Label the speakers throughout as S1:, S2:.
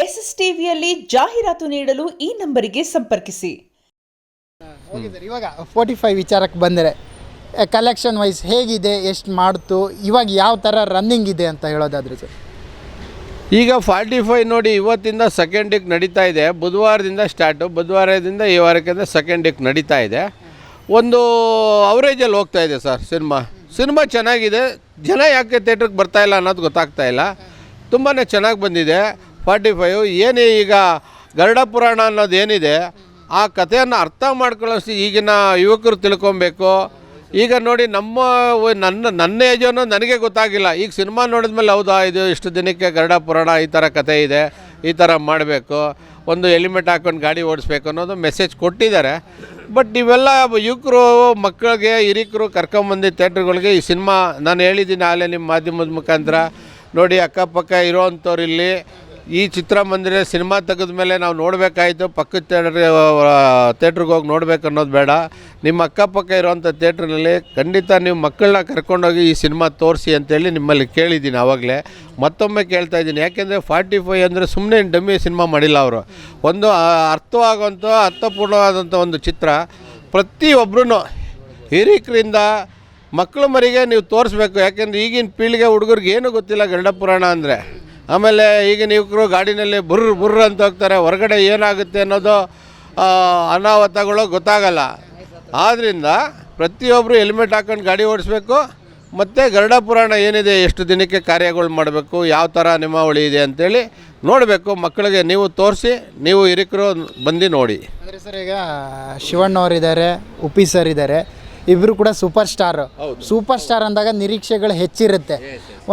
S1: SSTVಯಲ್ಲಿ ಜಾಹೀರಾತು ನೀಡಲು ಈ ನಂಬರಿಗೆ ಸಂಪರ್ಕಿಸಿ.
S2: ಓಕೆ ಸರ್, ಇವಾಗ 45 ವಿಚಾರಕ್ಕೆ ಬಂದರೆ ಕಲೆಕ್ಷನ್ ವೈಸ್ ಹೇಗಿದೆ, ಎಷ್ಟು ಮಾಡ್ತು, ಇವಾಗ ಯಾವ ಥರ ರನ್ನಿಂಗ್ ಇದೆ ಅಂತ ಹೇಳೋದಾದ್ರೆ ಸರ್?
S3: ಈಗ 45 ನೋಡಿ, ಇವತ್ತಿಂದ ಸೆಕೆಂಡ್ ವೀಕ್ ನಡೀತಾ ಇದೆ. ಬುಧವಾರದಿಂದ ಸ್ಟಾರ್ಟು, ಬುಧವಾರದಿಂದ ಈ ವಾರಕ್ಕಿಂತ ಸೆಕೆಂಡ್ ವೀಕ್ ನಡೀತಾ ಇದೆ. ಒಂದು ಅವರೇಜಲ್ಲಿ ಹೋಗ್ತಾ ಇದೆ ಸರ್ ಸಿನಿಮಾ ಚೆನ್ನಾಗಿದೆ. ಜನ ಯಾಕೆ ಥಿಯೇಟ್ರಿಗೆ ಬರ್ತಾಯಿಲ್ಲ ಅನ್ನೋದು ಗೊತ್ತಾಗ್ತಾ ಇಲ್ಲ. ತುಂಬಾ ಚೆನ್ನಾಗಿ ಬಂದಿದೆ 45. ಏನು ಈಗ ಗರುಡ ಪುರಾಣ ಅನ್ನೋದು ಏನಿದೆ, ಆ ಕಥೆಯನ್ನು ಅರ್ಥ ಮಾಡ್ಕೊಳ್ಳೋಷ್ಟು ಈಗಿನ ಯುವಕರು ತಿಳ್ಕೊಬೇಕು. ಈಗ ನೋಡಿ, ನನ್ನ ಏಜನ್ನು ನನಗೆ ಗೊತ್ತಾಗಿಲ್ಲ. ಈಗ ಸಿನಿಮಾ ನೋಡಿದ್ಮೇಲೆ ಹೌದಾ ಇದು ಇಷ್ಟು ದಿನಕ್ಕೆ ಗರುಡ ಪುರಾಣ ಈ ಥರ ಕಥೆ ಇದೆ, ಈ ಥರ ಮಾಡಬೇಕು, ಒಂದು ಹೆಲ್ಮೆಟ್ ಹಾಕ್ಕೊಂಡು ಗಾಡಿ ಓಡಿಸ್ಬೇಕು ಅನ್ನೋದು ಮೆಸೇಜ್ ಕೊಟ್ಟಿದ್ದಾರೆ. ಬಟ್ ಇವೆಲ್ಲ ಯುವಕರು, ಮಕ್ಕಳಿಗೆ, ಹಿರಿಕರು ಕರ್ಕೊಂಬಂದು ಥಿಯೇಟ್ರ್ಗಳಿಗೆ ಈ ಸಿನಿಮಾ ನಾನು ಹೇಳಿದ್ದೀನಿ ಆಗಲೇ ನಿಮ್ಮ ಮಾಧ್ಯಮದ ಮುಖಾಂತರ. ನೋಡಿ, ಅಕ್ಕಪಕ್ಕ ಇರೋವಂಥವ್ರು ಇಲ್ಲಿ ಈ ಚಿತ್ರಮಂದಿರ ಸಿನಿಮಾ ತೆಗೆದ ಮೇಲೆ ನಾವು ನೋಡಬೇಕಾಯಿತು, ಪಕ್ಕದ ಥಿಯೇಟ್ರಿಗೆ ಹೋಗಿ ನೋಡಬೇಕು ಅನ್ನೋದು ಬೇಡ. ನಿಮ್ಮ ಅಕ್ಕಪಕ್ಕ ಇರೋವಂಥ ಥಿಯೇಟ್ರ್ನಲ್ಲಿ ಖಂಡಿತ ನೀವು ಮಕ್ಕಳನ್ನ ಕರ್ಕೊಂಡೋಗಿ ಈ ಸಿನಿಮಾ ತೋರಿಸಿ ಅಂತೇಳಿ ನಿಮ್ಮಲ್ಲಿ ಕೇಳಿದ್ದೀನಿ. ಆವಾಗಲೇ ಮತ್ತೊಮ್ಮೆ ಕೇಳ್ತಾ ಇದ್ದೀನಿ. ಯಾಕೆಂದರೆ 45 ಅಂದರೆ ಸುಮ್ಮನೆ ಡಮ್ಮಿ ಸಿನಿಮಾ ಮಾಡಿಲ್ಲ ಅವರು. ಒಂದು ಅರ್ಥವಾಗುವಂಥ ಅರ್ಥಪೂರ್ಣವಾದಂಥ ಒಂದು ಚಿತ್ರ. ಪ್ರತಿಯೊಬ್ಬರೂ ಹಿರಿಕರಿಂದ ಮಕ್ಕಳು ಮರಿಗೆ ನೀವು ತೋರಿಸ್ಬೇಕು. ಯಾಕೆಂದರೆ ಈಗಿನ ಪೀಳಿಗೆ ಹುಡುಗರಿಗೆ ಏನೂ ಗೊತ್ತಿಲ್ಲ ಗರುಡ ಪುರಾಣ ಅಂದರೆ. ಆಮೇಲೆ ಈಗಿನ ಯುವಕರು ಗಾಡಿನಲ್ಲಿ ಬುರ್ರ ಅಂತ ಹೋಗ್ತಾರೆ, ಹೊರಗಡೆ ಏನಾಗುತ್ತೆ ಅನ್ನೋದು ಅನಾಹುತಗಳು ಗೊತ್ತಾಗಲ್ಲ. ಆದ್ದರಿಂದ ಪ್ರತಿಯೊಬ್ಬರು ಹೆಲ್ಮೆಟ್ ಹಾಕೊಂಡು ಗಾಡಿ ಓಡಿಸ್ಬೇಕು. ಮತ್ತು ಗರುಡ ಪುರಾಣ ಏನಿದೆ, ಎಷ್ಟು ದಿನಕ್ಕೆ ಕಾರ್ಯಗಳು ಮಾಡಬೇಕು, ಯಾವ ಥರ ನಿಯಮಾವಳಿ ಇದೆ ಅಂಥೇಳಿ ನೋಡಬೇಕು. ಮಕ್ಕಳಿಗೆ ನೀವು ತೋರಿಸಿ, ನೀವು ಹಿರಿಕರು ಬಂದು ನೋಡಿ.
S2: ಅಂದರೆ ಸರ್, ಈಗ ಶಿವಣ್ಣವರಿದ್ದಾರೆ, ಉಪ್ಪಿ ಸರ್ ಇದ್ದಾರೆ, ಇಬ್ಬರು ಕೂಡ ಸೂಪರ್ ಸ್ಟಾರ್ ಅಂದಾಗ ನಿರೀಕ್ಷೆಗಳು ಹೆಚ್ಚಿರುತ್ತೆ.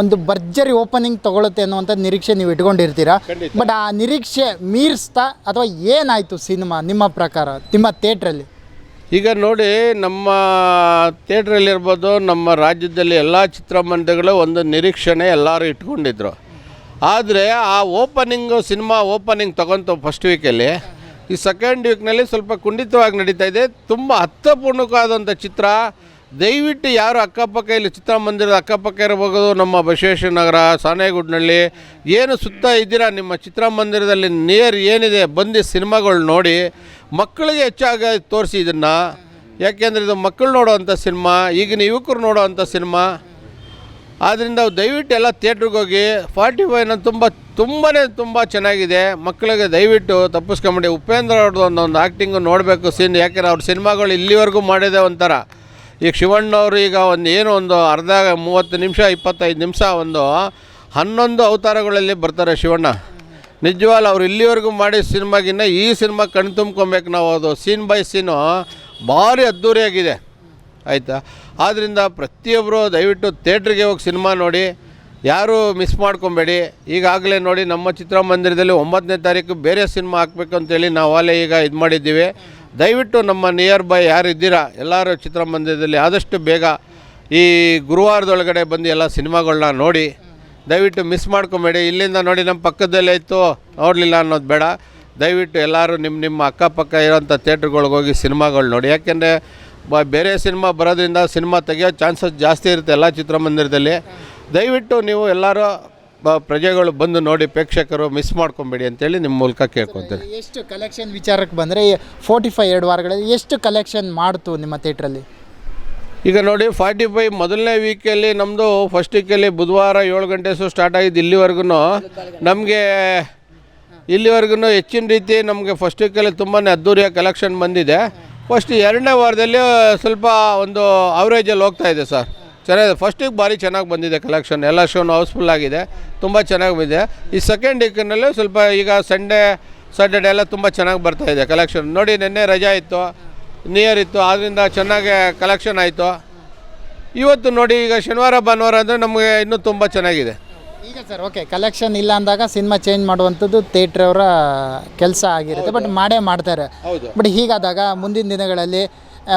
S2: ಒಂದು ಭರ್ಜರಿ ಓಪನಿಂಗ್ ತೊಗೊಳುತ್ತೆ ಅನ್ನುವಂಥ ನಿರೀಕ್ಷೆ ನೀವು ಇಟ್ಕೊಂಡಿರ್ತೀರಾ. ಬಟ್ ಆ ನಿರೀಕ್ಷೆ ಮೀರಿಸ್ತಾ ಅಥವಾ ಏನಾಯಿತು ಸಿನಿಮಾ ನಿಮ್ಮ ಪ್ರಕಾರ ನಿಮ್ಮ ಥಿಯೇಟ್ರಲ್ಲಿ?
S3: ಈಗ ನೋಡಿ, ನಮ್ಮ ಥಿಯೇಟ್ರಲ್ಲಿರ್ಬೋದು, ನಮ್ಮ ರಾಜ್ಯದಲ್ಲಿ ಎಲ್ಲ ಚಿತ್ರಮಂದಿರಗಳು ಒಂದು ನಿರೀಕ್ಷಣೆ ಎಲ್ಲರೂ ಇಟ್ಕೊಂಡಿದ್ರು. ಆದರೆ ಆ ಸಿನಿಮಾ ಓಪನಿಂಗ್ ತೊಗೊಂತು ಫಸ್ಟ್ ವೀಕಲ್ಲಿ. ಈ ಸೆಕೆಂಡ್ ವೀಕ್ನಲ್ಲಿ ಸ್ವಲ್ಪ ಕುಂಠಿತವಾಗಿ ನಡೀತಾ ಇದೆ. ತುಂಬ ಅರ್ಥಪೂರ್ಣವಾದಂಥ ಚಿತ್ರ. ದಯವಿಟ್ಟು ಯಾರು ಅಕ್ಕಪಕ್ಕ ಇಲ್ಲಿ ಚಿತ್ರಮಂದಿರದ ಅಕ್ಕಪಕ್ಕ ಇರಬಹುದು, ನಮ್ಮ ಬಸವೇಶ್ವರ ನಗರ, ಸಾಣೇಗುಡ್ನಳ್ಳಿ ಏನು ಸುತ್ತ ಇದ್ದೀರಾ, ನಿಮ್ಮ ಚಿತ್ರಮಂದಿರದಲ್ಲಿ ನಿಯರ್ ಏನಿದೆ ಬಂದು ಸಿನಿಮಾಗಳು ನೋಡಿ. ಮಕ್ಕಳಿಗೆ ಹೆಚ್ಚಾಗಿ ತೋರಿಸಿ ಇದನ್ನು. ಯಾಕೆಂದರೆ ಇದು ಮಕ್ಕಳು ನೋಡೋವಂಥ ಸಿನಿಮಾ, ಈಗಿನ ಯುವಕರು ನೋಡೋವಂಥ ಸಿನಿಮಾ. ಆದ್ದರಿಂದ ದಯವಿಟ್ಟು ಎಲ್ಲ ಥಿಯೇಟ್ರಿಗೆ ಹೋಗಿ. 45 ತುಂಬ ಚೆನ್ನಾಗಿದೆ. ಮಕ್ಕಳಿಗೆ ದಯವಿಟ್ಟು ತಪ್ಪಿಸ್ಕೊಂಬಿಡಿ. ಉಪೇಂದ್ರ ಅವ್ರದ್ದು ಒಂದು ಆ್ಯಕ್ಟಿಂಗು ನೋಡಬೇಕು ಸೀನ್. ಯಾಕೆಂದರೆ ಅವ್ರ ಸಿನಿಮಾಗಳು ಇಲ್ಲಿವರೆಗೂ ಮಾಡಿದೆ ಒಂಥರ. ಈಗ ಶಿವಣ್ಣವರು ಈಗ ಒಂದು ಅರ್ಧ 30 ನಿಮಿಷ 25 ನಿಮಿಷ 11 ಅವತಾರಗಳಲ್ಲಿ ಬರ್ತಾರೆ ಶಿವಣ್ಣ. ನಿಜವಾಗ್ಲೂ ಅವ್ರು ಇಲ್ಲಿವರೆಗೂ ಮಾಡಿ ಸಿನಿಮಾಗಿನ್ನ ಈ ಸಿನಿಮಾ ಕಣ್ಣು ತುಂಬ್ಕೊಬೇಕು ನಾವು. ಅದು ಸೀನ್ ಬೈ ಸೀನು ಭಾರಿ ಅದ್ಧೂರಿಯಾಗಿದೆ, ಆಯಿತಾ. ಆದ್ದರಿಂದ ಪ್ರತಿಯೊಬ್ಬರು ದಯವಿಟ್ಟು ಥಿಯೇಟ್ರಿಗೆ ಹೋಗಿ ಸಿನಿಮಾ ನೋಡಿ, ಯಾರೂ ಮಿಸ್ ಮಾಡ್ಕೊಬೇಡಿ. ಈಗಾಗಲೇ ನೋಡಿ, ನಮ್ಮ ಚಿತ್ರಮಂದಿರದಲ್ಲಿ 9ನೇ ತಾರೀಕು ಬೇರೆ ಸಿನಿಮಾ ಹಾಕಬೇಕು ಅಂತೇಳಿ ನಾವು ಅಲ್ಲೇ ಈಗ ಇದು ಮಾಡಿದ್ದೀವಿ. ದಯವಿಟ್ಟು ನಮ್ಮ ನಿಯರ್ ಬೈ ಯಾರು ಇದ್ದೀರಾ ಎಲ್ಲರೂ ಚಿತ್ರಮಂದಿರದಲ್ಲಿ ಆದಷ್ಟು ಬೇಗ ಈ ಗುರುವಾರದೊಳಗಡೆ ಬಂದು ಎಲ್ಲ ಸಿನಿಮಾಗಳನ್ನ ನೋಡಿ. ದಯವಿಟ್ಟು ಮಿಸ್ ಮಾಡ್ಕೊಬೇಡಿ. ಇಲ್ಲಿಂದ ನೋಡಿ ನಮ್ಮ ಪಕ್ಕದಲ್ಲೇ ಇತ್ತು, ನೋಡಲಿಲ್ಲ ಅನ್ನೋದು ಬೇಡ. ದಯವಿಟ್ಟು ಎಲ್ಲರೂ ನಿಮ್ಮ ಅಕ್ಕಪಕ್ಕ ಇರೋಂಥ ಥಿಯೇಟ್ರ್ಗಳಿಗೆ ಹೋಗಿ ಸಿನಿಮಾಗಳು ನೋಡಿ. ಯಾಕೆಂದರೆ ಬೇರೆ ಸಿನಿಮಾ ಬರೋದ್ರಿಂದ ಸಿನಿಮಾ ತೆಗಿಯೋ ಚಾನ್ಸಸ್ ಜಾಸ್ತಿ ಇರುತ್ತೆ ಎಲ್ಲ ಚಿತ್ರಮಂದಿರದಲ್ಲಿ. ದಯವಿಟ್ಟು ನೀವು ಎಲ್ಲರೂ ಪ್ರಜೆಗಳು ಬಂದು ನೋಡಿ, ಪ್ರೇಕ್ಷಕರು ಮಿಸ್ ಮಾಡ್ಕೊಬೇಡಿ ಅಂತೇಳಿ ನಿಮ್ಮ ಮೂಲಕ ಕೇಳ್ಕೊತೀನಿ.
S2: ಎಷ್ಟು ಕಲೆಕ್ಷನ್ ವಿಚಾರಕ್ಕೆ ಬಂದರೆ 45 2 ವಾರಗಳಲ್ಲಿ ಎಷ್ಟು ಕಲೆಕ್ಷನ್ ಮಾಡ್ತು ನಿಮ್ಮ ಥಿಯೇಟ್ರಲ್ಲಿ?
S3: ಈಗ ನೋಡಿ, 45 ಮೊದಲನೇ ವೀಕಲ್ಲಿ ನಮ್ಮದು ಫಸ್ಟ್ ವೀಕಲ್ಲಿ ಬುಧವಾರ 7 ಗಂಟೆ ಸ್ಟಾರ್ಟ್ ಆಗಿದ್ದು ಇಲ್ಲಿವರೆಗೂ ಹೆಚ್ಚಿನ ರೀತಿ ನಮಗೆ ಫಸ್ಟ್ ವೀಕಲ್ಲಿ ತುಂಬಾ ಅದ್ದೂರಿಯ ಕಲೆಕ್ಷನ್ ಬಂದಿದೆ. ಫಸ್ಟ್ 2ನೇ ವಾರದಲ್ಲಿ ಸ್ವಲ್ಪ ಒಂದು ಅವರೇಜಲ್ಲಿ ಹೋಗ್ತಾ ಇದೆ ಸರ್. ಚೆನ್ನಾಗಿದೆ. ಫಸ್ಟ್ ವೀಕ್ ಭಾರಿ ಚೆನ್ನಾಗಿ ಬಂದಿದೆ ಕಲೆಕ್ಷನ್. ಎಲ್ಲ ಶೋನು ಹೌಸ್ಫುಲ್ ಆಗಿದೆ, ತುಂಬ ಚೆನ್ನಾಗಿ ಬಂದಿದೆ. ಈ ಸೆಕೆಂಡ್ ವೀಕ್ನಲ್ಲೂ ಸ್ವಲ್ಪ ಈಗ ಸಂಡೇ ಸ್ಯಾಟರ್ಡೆ ಎಲ್ಲ ತುಂಬ ಚೆನ್ನಾಗಿ ಬರ್ತಾಯಿದೆ ಕಲೆಕ್ಷನ್. ನೋಡಿ, ನಿನ್ನೆ ರಜಾ ಇತ್ತು, ನಿಯರ್ ಇತ್ತು, ಆದ್ದರಿಂದ ಚೆನ್ನಾಗಿ ಕಲೆಕ್ಷನ್ ಆಯಿತು. ಇವತ್ತು ನೋಡಿ, ಈಗ ಶನಿವಾರ ಭಾನುವಾರ ಅಂದರೆ ನಮಗೆ ಇನ್ನೂ ತುಂಬ ಚೆನ್ನಾಗಿದೆ.
S2: ಈಗ ಸರ್, ಓಕೆ, ಕಲೆಕ್ಷನ್ ಇಲ್ಲ ಅಂದಾಗ ಸಿನಿಮಾ ಚೇಂಜ್ ಮಾಡುವಂಥದ್ದು ಥಿಯೇಟ್ರವರ ಕೆಲಸ ಆಗಿರುತ್ತೆ. ಬಟ್ ಮಾಡ್ತಾರೆ. ಬಟ್ ಹೀಗಾದಾಗ ಮುಂದಿನ ದಿನಗಳಲ್ಲಿ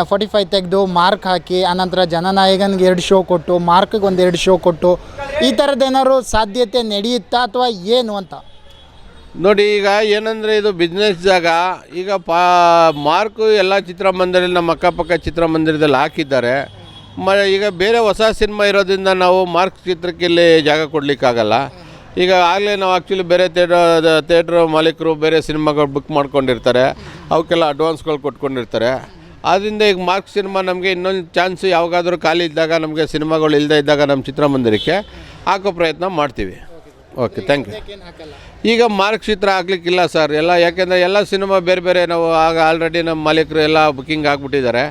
S2: 45 ತೆಗೆದು ಮಾರ್ಕ್ ಹಾಕಿ, ಆನಂತರ ಜನನಾಯಕನಿಗೆ 2 ಶೋ ಕೊಟ್ಟು, ಮಾರ್ಕ್ಗೆ 2 ಶೋ ಕೊಟ್ಟು, ಈ ಥರದ್ದೇನಾದ್ರು ಸಾಧ್ಯತೆ ನಡೆಯುತ್ತಾ ಅಥವಾ ಏನು ಅಂತ?
S3: ನೋಡಿ, ಈಗ ಏನಂದರೆ ಇದು ಬಿಸ್ನೆಸ್ ಜಾಗ. ಈಗ ಮಾರ್ಕು ಎಲ್ಲ ಚಿತ್ರಮಂದಿರದಲ್ಲಿ ನಮ್ಮ ಅಕ್ಕಪಕ್ಕ ಚಿತ್ರಮಂದಿರದಲ್ಲಿ ಹಾಕಿದ್ದಾರೆ. ಈಗ ಬೇರೆ ಹೊಸ ಸಿನಿಮಾ ಇರೋದ್ರಿಂದ ನಾವು ಮಾರ್ಕ್ ಚಿತ್ರಕ್ಕೆ ಇಲ್ಲಿ ಜಾಗ ಕೊಡಲಿಕ್ಕಾಗಲ್ಲ. ಈಗ ಆಗಲೇ ನಾವು ಆ್ಯಕ್ಚುಲಿ ಬೇರೆ ಥಿಯೇಟ್ರ್ ಮಾಲೀಕರು ಬೇರೆ ಸಿನಿಮಾಗಳು ಬುಕ್ ಮಾಡ್ಕೊಂಡಿರ್ತಾರೆ, ಅವಕ್ಕೆಲ್ಲ ಅಡ್ವಾನ್ಸ್ಗಳು ಕೊಟ್ಕೊಂಡಿರ್ತಾರೆ. ಆದ್ದರಿಂದ ಈಗ ಮಾರ್ಕ್ ಸಿನಿಮಾ ನಮಗೆ ಇನ್ನೊಂದು ಚಾನ್ಸ್ ಯಾವಾಗಾದರೂ ಖಾಲಿ ಇದ್ದಾಗ, ನಮಗೆ ಸಿನಿಮಾಗಳು ಇಲ್ಲದೇ ಇದ್ದಾಗ ನಮ್ಮ ಚಿತ್ರಮಂದಿರಕ್ಕೆ ಹಾಕೋ ಪ್ರಯತ್ನ ಮಾಡ್ತೀವಿ. Okay, thank you. ಈಗ ಮಾರ್ಕ್ ಚಿತ್ರ ಹಾಕ್ಲಿಕ್ಕಿಲ್ಲ ಸರ್, ಎಲ್ಲ ಯಾಕೆಂದರೆ ಎಲ್ಲ ಸಿನಿಮಾ ಬೇರೆ ಬೇರೆ ನಾವು ಆಗ ಆಲ್ರೆಡಿ ನಮ್ಮ ಮಾಲೀಕರು ಎಲ್ಲ ಬುಕ್ಕಿಂಗ್ ಆಗಿಬಿಟ್ಟಿದ್ದಾರೆ.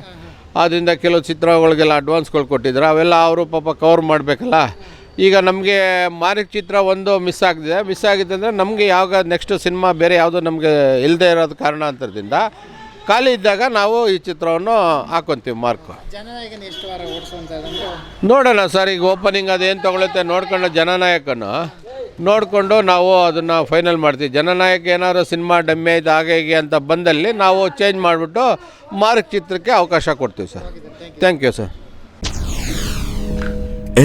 S3: ಆದ್ದರಿಂದ ಕೆಲವು ಚಿತ್ರಗಳಿಗೆಲ್ಲ ಅಡ್ವಾನ್ಸ್ಗಳು ಕೊಟ್ಟಿದ್ದಾರೆ, ಅವೆಲ್ಲ ಅವರು ಪಾಪ ಕವರ್ ಮಾಡಬೇಕಲ್ಲ. ಈಗ ನಮಗೆ ಮಾರ್ಕ್ ಚಿತ್ರ ಒಂದು ಮಿಸ್ ಆಗಿದೆ ಅಂದರೆ ನಮಗೆ ಯಾವಾಗ ನೆಕ್ಸ್ಟ್ ಸಿನಿಮಾ ಬೇರೆ ಯಾವುದೋ ನಮಗೆ ಇಲ್ಲದೆ ಇರೋದು ಕಾರಣಾಂತರದಿಂದ ಖಾಲಿ ಇದ್ದಾಗ ನಾವು ಈ ಚಿತ್ರವನ್ನು ಹಾಕ್ಕೊಂತೀವಿ ಮಾರ್ಕು.
S2: ಜನನಾಯಕನ ಎಷ್ಟು ವಾರ ಓಡಿಸುವಂಥದ್ದು
S3: ನೋಡೋಣ ಸರ್, ಈಗ ಓಪನಿಂಗ್ ಅದೇನು ತೊಗೊಳುತ್ತೆ ನೋಡ್ಕೊಂಡು ಜನನಾಯಕನು ನೋಡಿಕೊಂಡು ನಾವು ಅದನ್ನು ಫೈನಲ್ ಮಾಡ್ತೀವಿ. ಜನನಾಯಕ ಏನಾದರೂ ಸಿನಿಮಾ ಡಮ್ಮಿ ಆಯ್ತು ಹಾಗೆ ಹೀಗೆ ಅಂತ ಬಂದಲ್ಲಿ ನಾವು ಚೇಂಜ್ ಮಾಡಿಬಿಟ್ಟು ಮಾರ್ಕ್ ಚಿತ್ರಕ್ಕೆ ಅವಕಾಶ ಕೊಡ್ತೀವಿ sir. Thank you sir.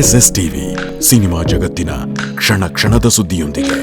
S4: SS TV, cinema ಜಗತ್ತಿನ ಕ್ಷಣ ಕ್ಷಣದ ಸುದ್ದಿಯೊಂದಿಗೆ.